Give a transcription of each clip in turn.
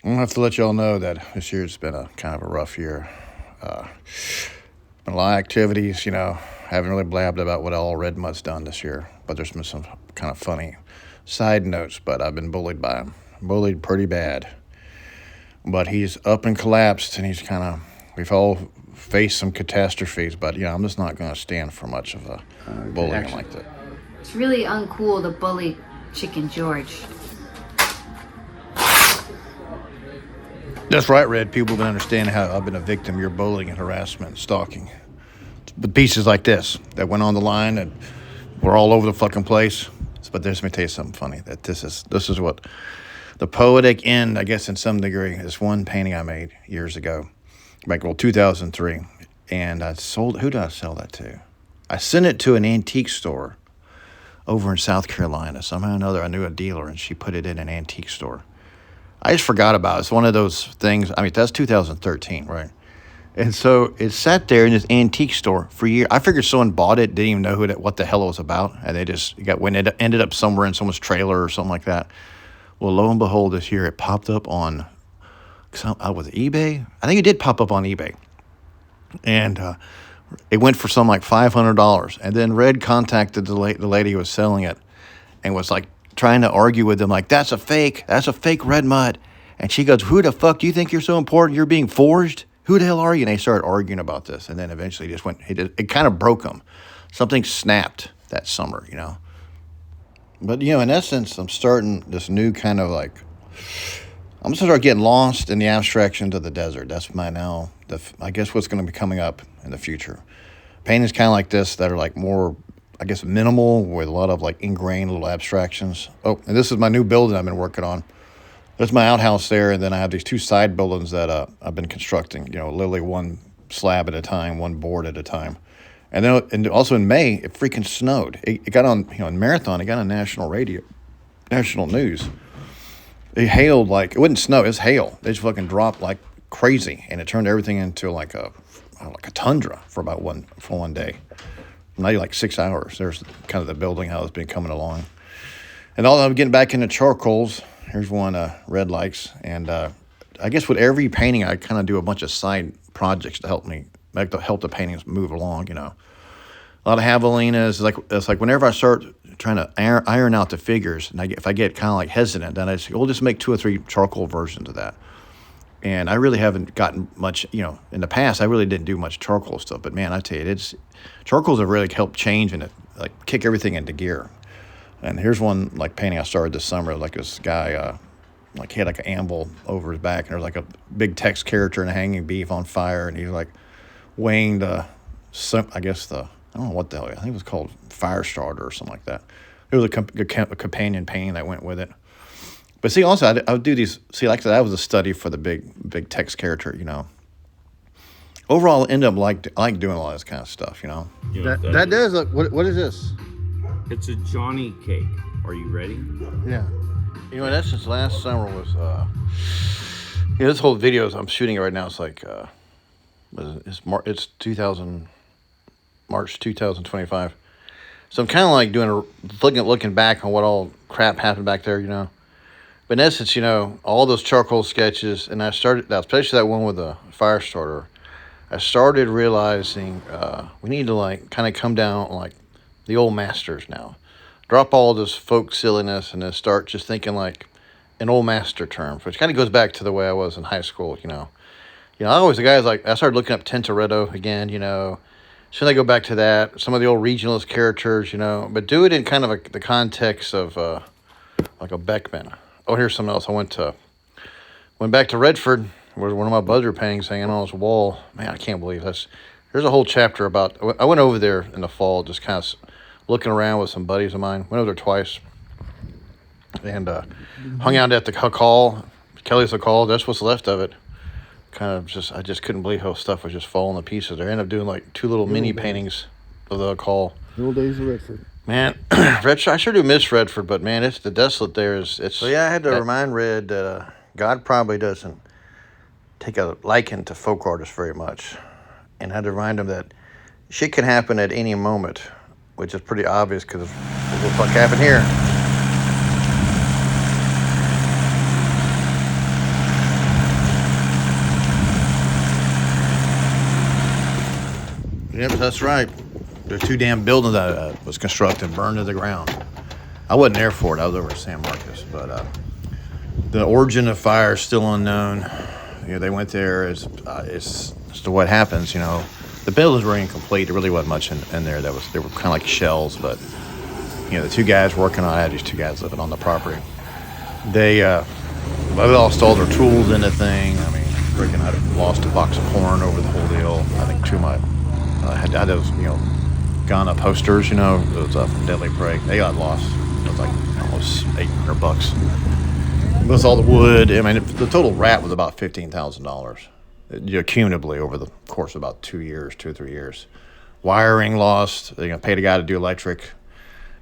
I'm gonna have to let y'all know that this year's been a kind of a rough year. Uh, been a lot of activities, Haven't really blabbed about what all Red Mutt's done this year, but there's been some kind of funny side notes. But I've been bullied by him, bullied pretty bad. But he's up and collapsed, and we've all faced some catastrophes. But I'm just not gonna stand for much of a bullying like that. It's really uncool to bully Chicken George. That's right, Red. People have been understanding how I've been a victim of your bullying and harassment and stalking. But pieces like this that went on the line and were all over the fucking place. But let me tell you something funny. That this is what the poetic end, I guess, in some degree, is one painting I made years ago, back 2003, and I sold. Who did I sell that to? I sent it to an antique store over in South Carolina. Somehow or another, I knew a dealer, and she put it in an antique store. I just forgot about it. It's one of those things. I mean, that's 2013, right? And so it sat there in this antique store for years. I figured someone bought it, didn't even know what the hell it was about, and when it ended up somewhere in someone's trailer or something like that. Well, lo and behold, this year it popped up on was it eBay? I think it did pop up on eBay, and it went for something like $500. And then Red contacted the lady who was selling it, and was like trying to argue with them, like, that's a fake Red Mutt. And she goes, who the fuck do you think you're so important? You're being forged? Who the hell are you? And they started arguing about this. And then eventually it kind of broke them. Something snapped that summer, But, in essence, I'm starting this new kind of like, I'm going to start getting lost in the abstractions of the desert. That's I guess what's going to be coming up in the future. Paintings kind of like this that are like more, I guess, minimal with a lot of like ingrained little abstractions. Oh, and this is my new building I've been working on. There's my outhouse there, and then I have these two side buildings that I've been constructing, literally one slab at a time, one board at a time. And then and also in May, it freaking snowed. It got on, in Marathon, it got on national news. It hailed it wouldn't snow, it was hail. They just fucking dropped like crazy, and it turned everything into like a tundra for one day. Maybe like 6 hours. There's kind of the building how it's been coming along. And I'm getting back into charcoals. Here's one Red likes. And I guess with every painting, I kind of do a bunch of side projects to help the paintings move along, A lot of javelinas. It's like whenever I start trying to iron out the figures, and if I get kind of like hesitant, then we'll just make 2 or 3 charcoal versions of that. And I really haven't gotten much, in the past, I really didn't do much charcoal stuff. But man, I tell you, charcoals have really helped change and kick everything into gear. And here's one painting I started this summer, this guy, he had an anvil over his back, and there's a big text character and a hanging beef on fire, and he's weighing I don't know what the hell, I think it was called Fire Starter or something like that. There was a companion painting that went with it. But see, also, I would do these, that was a study for the big text character, Overall, I end up like doing a lot of this kind of stuff, That does look, what is this? It's a Johnny cake. Are you ready? Yeah. In essence, last summer was, this whole video, I'm shooting it right now, it's it's March 2025. So I'm kind of looking back on what all crap happened back there, But in essence, all those charcoal sketches, and I started, especially that one with the fire starter, I started realizing we need to kind of come down the old masters now. Drop all this folk silliness and then start just thinking an old master term, which kind of goes back to the way I was in high school, I always, the guys I started looking up Tintoretto again, Should I go back to that? Some of the old regionalist characters, but do it in kind of the context of a Beckman. Oh, here's something else. I went back to Redford, where one of my Buzzard paintings hanging on his wall. Man, I can't believe this. There's a whole chapter about, I went over there in the fall, just kind of looking around with some buddies of mine. Went over there twice. And hung out at the Huckall, Kelly's Huckall. That's what's left of it. I just couldn't believe how stuff was just falling to pieces. I ended up doing 2 little mini paintings of the Huckall. The old days of Redford. Man, I sure do miss Redford, but man, it's the desolate there. So yeah, I had to remind Red that God probably doesn't take a liking to folk artists very much. And I had to remind him that shit can happen at any moment, which is pretty obvious because what the fuck happened here. Yep, that's right. The 2 damn buildings that was constructed burned to the ground. I wasn't there for it. I was over at San Marcos. But the origin of fire is still unknown. They went there as to what happens. The buildings were incomplete. There really wasn't much in there. They were kind of like shells. But the 2 guys working on it, I had these 2 guys living on the property. They lost all their tools in the thing. I mean, freaking, I lost a box of porn over the whole deal. I think 2 of my I had those Ghana posters. Those from Deadly Prey. They got lost. It was like almost $800. With all the wood, I mean, the total rat was about $15,000, cumulatively over the course of about 2 or 3 years. Wiring lost. They paid a guy to do electric.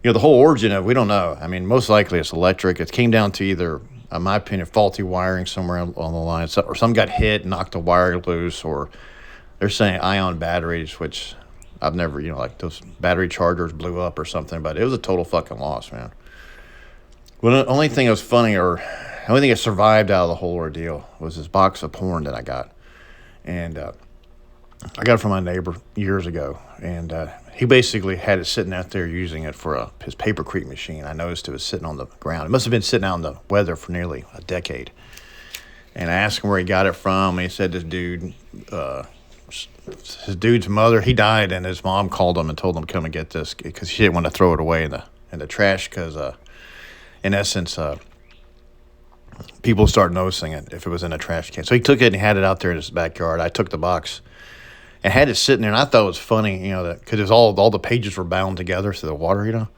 The whole origin of, we don't know. I mean, most likely it's electric. It came down to either, in my opinion, faulty wiring somewhere on the line, or some got hit, knocked the wire loose, or they're saying ion batteries, which I've never, like those battery chargers blew up or something, but it was a total fucking loss, man. Well, the only thing that was funny, or the only thing that survived out of the whole ordeal was this box of porn that I got. And I got it from my neighbor years ago, and he basically had it sitting out there using it for his paper creep machine. I noticed it was sitting on the ground. It must have been sitting out in the weather for nearly a decade. And I asked him where he got it from, and he said this dude, his dude's mother, he died, and his mom called him and told him to come and get this because she didn't want to throw it away in the trash because, in essence, people start noticing it if it was in a trash can. So he took it and he had it out there in his backyard. I took the box and had it sitting there, and I thought it was funny, because all the pages were bound together through the water,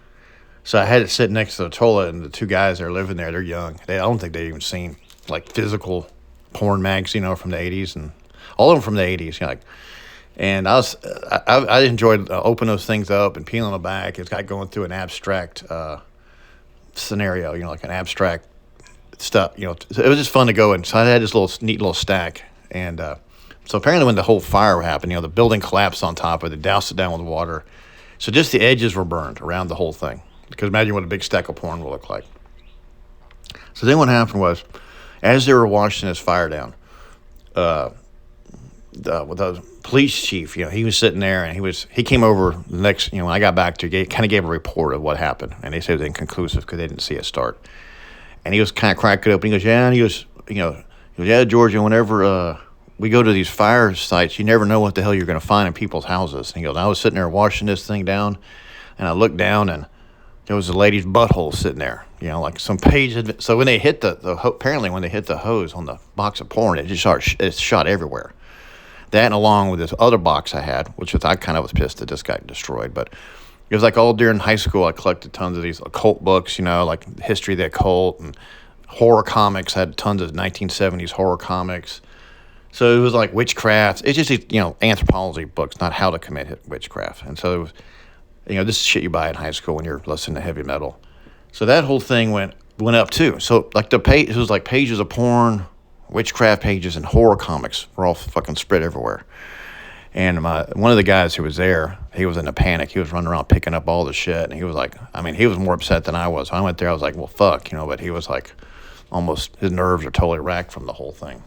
So I had it sitting next to the toilet, and the 2 guys that are living there, they're young. I don't think they'd even seen like physical porn mags, from the 80s, and all of them from the 80s, And I enjoyed opening those things up and peeling them back. It's got going through an abstract scenario, like an abstract stuff. It was just fun to go in. So I had this neat little stack, and so apparently when the whole fire happened, the building collapsed on top of it, doused it down with water. So just the edges were burned around the whole thing. Because imagine what a big stack of porn will look like. So then what happened was, as they were washing this fire down, the police chief, he was sitting there, and he came over the next, when I got back to, kind of gave a report of what happened, and they said it was inconclusive because they didn't see it start. And he was kind of cracking open. He goes, yeah, and he goes, yeah, Georgia, whenever we go to these fire sites, you never know what the hell you're going to find in people's houses. And he goes, I was sitting there washing this thing down, and I looked down, and there was a lady's butthole sitting there, like some page. So when they hit apparently when they hit the hose on the box of porn, it shot everywhere. That, and along with this other box I had, I kind of was pissed that this got destroyed. But it was like all during high school, I collected tons of these occult books, like history of the occult, and horror comics. I had tons of 1970s horror comics. So it was like witchcraft. It's just, anthropology books, not how to commit witchcraft. And so it was, this is shit you buy in high school when you're listening to heavy metal. So that whole thing went up too. So like it was like pages of porn, witchcraft pages, and horror comics were all fucking spread everywhere. And one of the guys who was there, he was in a panic. He was running around picking up all the shit, and he was like, he was more upset than I was. When I went there, I was like, well, fuck, but he was like, almost, his nerves are totally racked from the whole thing.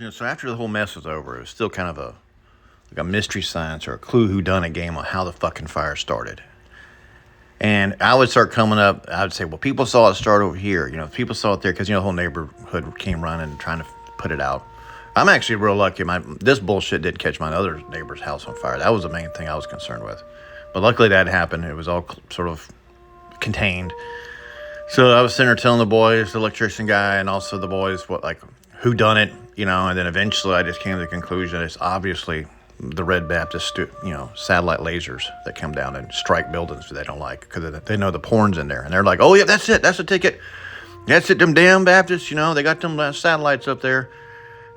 So after the whole mess was over, it was still kind of a mystery science or a clue whodunit game on how the fucking fire started. And I would start coming up, I would say, well, people saw it start over here. People saw it there because, the whole neighborhood came running and trying to put it out. I'm actually real lucky. This bullshit didn't catch my other neighbor's house on fire. That was the main thing I was concerned with. But luckily that happened. It was all sort of contained. So I was sitting there telling the boys, the electrician guy, and also the boys, who done it, and then eventually I just came to the conclusion it's obviously the Red Baptist, satellite lasers that come down and strike buildings that they don't like because they know the porn's in there. And they're like, oh, yeah, that's it. That's the ticket. That's it. Them damn Baptists, they got them satellites up there.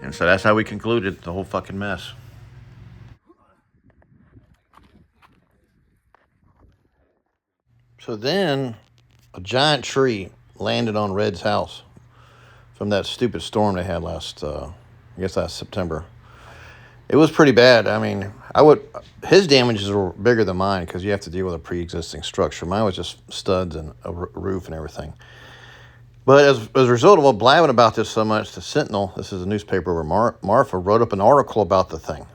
And so that's how we concluded the whole fucking mess. So then a giant tree landed on Red's house from that stupid storm they had last September. It was pretty bad. His damages were bigger than mine because you have to deal with a pre-existing structure. Mine was just studs and a roof and everything. But as a result of all blabbing about this so much, the Sentinel, this is a newspaper where Marfa wrote up an article about the thing.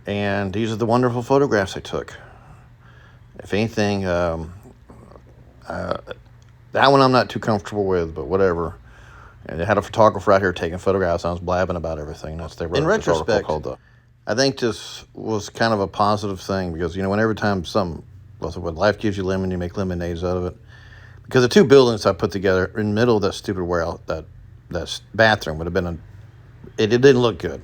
And these are the wonderful photographs they took. If anything, that one I'm not too comfortable with, but whatever. And they had a photographer out here taking photographs. And I was blabbing about everything. That's they wrote in retrospect. I think this was kind of a positive thing because whenever time when life gives you lemon, you make lemonades out of it. Because the two buildings I put together in the middle of that stupid warehouse, that bathroom would have been it didn't look good,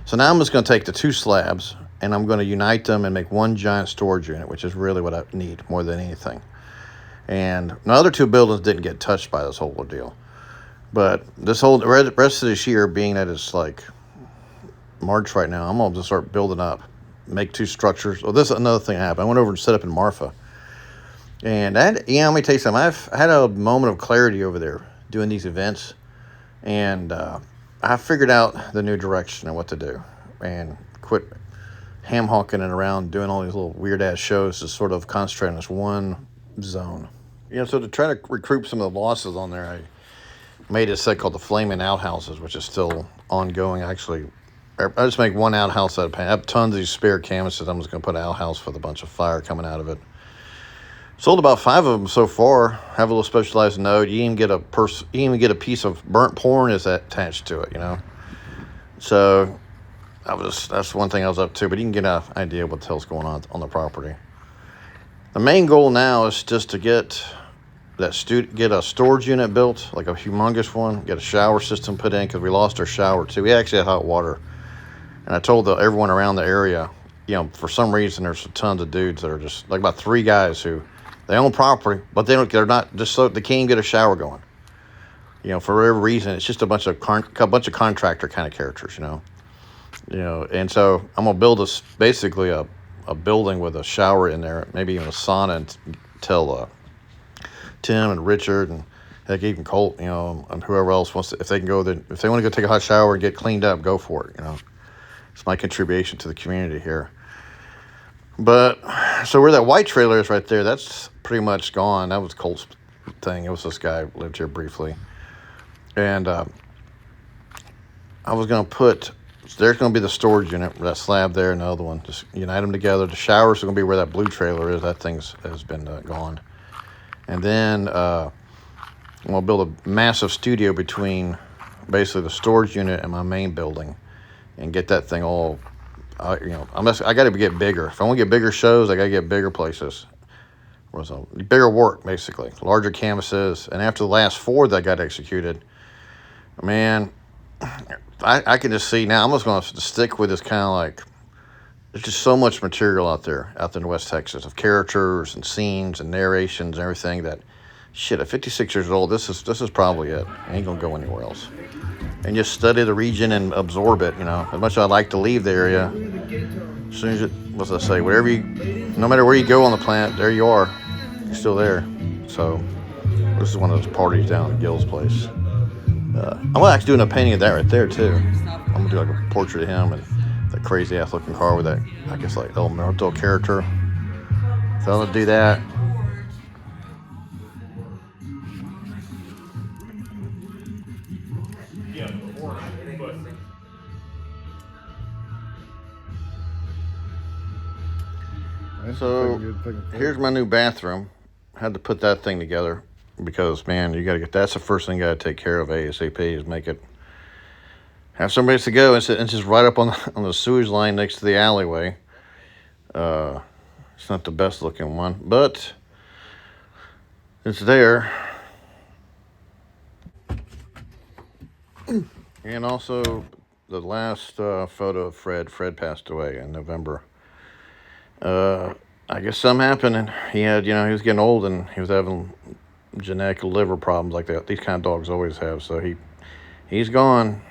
So now I'm just going to take the two slabs and I'm going to unite them and make one giant storage unit, which is really what I need more than anything. And the other two buildings didn't get touched by this whole ordeal. But this whole rest of this year, being that it's like March right now, I'm going to just start building up, make two structures. Oh, this is another thing that happened. I went over and set up in Marfa. And let me tell you something. I've had a moment of clarity over there doing these events. And I figured out the new direction and what to do. And quit ham-hawking it around, doing all these little weird-ass shows to sort of concentrate on this one zone. So to try to recoup some of the losses on there, I made a set called the Flaming Outhouses, which is still ongoing. Actually, I just make one outhouse out of paint. I have tons of these spare canvases. I'm just going to put an outhouse with a bunch of fire coming out of it. Sold about 5 of them so far. Have a little specialized note. You even get a piece of burnt porn is attached to it, So that's one thing I was up to. But you can get an idea what the hell's going on the property. The main goal now is just to get a storage unit built, like a humongous one. Get a shower system put in because we lost our shower too. We actually had hot water, and I told everyone around the area, for some reason there's tons of dudes that are just like about 3 guys who. They own property, but they're not just so they can't even get a shower going. For whatever reason, it's just a bunch of contractor kind of characters, And so I'm gonna build basically a building with a shower in there, maybe even a sauna, and tell Tim and Richard and heck even Colt, and whoever else wants to, if they can go there, if they want to go take a hot shower and get cleaned up, go for it. It's my contribution to the community here. But so where that white trailer is right there, that's pretty much gone. That was Colt's thing. It was this guy who lived here briefly. And I was going to there's going to be the storage unit, that slab there and the other one. Just unite them together. The showers are going to be where that blue trailer is. That has been gone. And then I'm going to build a massive studio between basically the storage unit and my main building and get that thing all... I got to get bigger. If I want to get bigger shows, I got to get bigger places. Bigger work, basically. Larger canvases. And after the last 4 that got executed, man, I can just see now. I'm just going to stick with this kind of like, there's just so much material out there in West Texas of characters and scenes and narrations and everything that, shit, at 56 years old, this is probably it. I ain't going to go anywhere else. And just study the region and absorb it, As much as I like to leave the area, as soon as no matter where you go on the planet, there you are. You're still there. So, this is one of those parties down at Gil's place. I'm actually doing a painting of that right there, too. I'm going to do like a portrait of him and that crazy-ass looking car with that, I guess, like El Muerto character. So, I'm going to do that. So here's my new bathroom. Had to put that thing together because, man, that's the first thing you got to take care of ASAP is have some place to go. It's just right up on the sewage line next to the alleyway. It's not the best looking one, but it's there. And also the last photo of Fred passed away in November. I guess something happened, and he was getting old, and he was having genetic liver problems like that. These kind of dogs always have. So he's gone.